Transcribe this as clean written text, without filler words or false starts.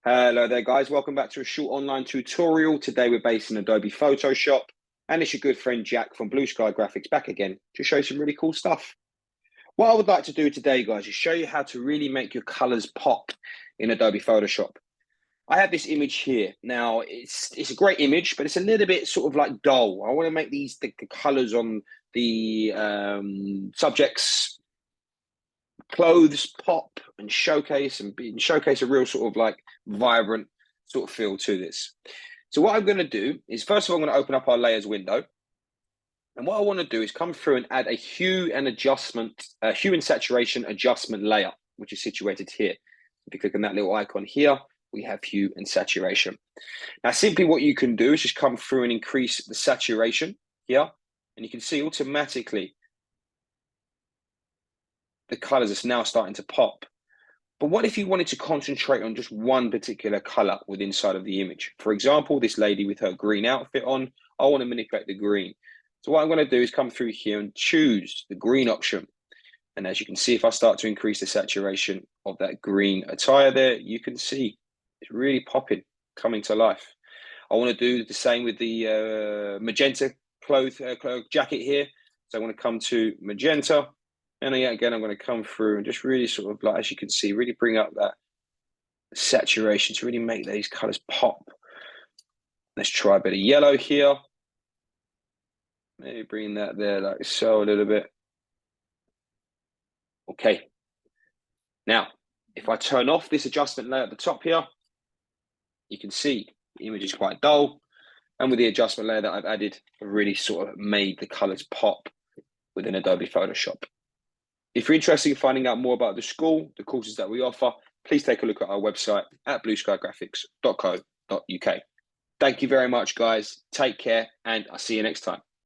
Hello there guys, welcome back to a short online tutorial. Today we're based in Adobe Photoshop and it's your good friend Jack from Blue Sky Graphics back again to show you some really cool stuff. What I would like to do today guys is show you how to really make your colors pop in Adobe Photoshop. I have this image here. Now it's a great image, but it's a little bit sort of like dull. I want to make the colors on the subjects clothes pop and showcase a real sort of like vibrant sort of feel to this. So what I'm going to do is, first of all, I'm going to open up our layers window. And what I want to do is come through and add a hue and saturation adjustment layer, which is situated here. If you click on that little icon here, we have hue and saturation. Now, simply what you can do is just come through and increase the saturation here. And you can see automatically the colors are now starting to pop. But what if you wanted to concentrate on just one particular color within inside of the image? For example, this lady with her green outfit on, I want to manipulate the green. So what I'm going to do is come through here and choose the green option. And as you can see, if I start to increase the saturation of that green attire there, you can see it's really popping, coming to life. I want to do the same with the magenta jacket here. So I want to come to magenta. And again, I'm going to come through and just really sort of, like, as you can see, really bring up that saturation to really make these colors pop. Let's try a bit of yellow here. Maybe bring that there like so a little bit. Okay. Now, if I turn off this adjustment layer at the top here, you can see the image is quite dull. And with the adjustment layer that I've added, I've really sort of made the colors pop within Adobe Photoshop. If you're interested in finding out more about the school, the courses that we offer, please take a look at our website at blueskygraphics.co.uk. Thank you very much, guys. Take care, and I'll see you next time.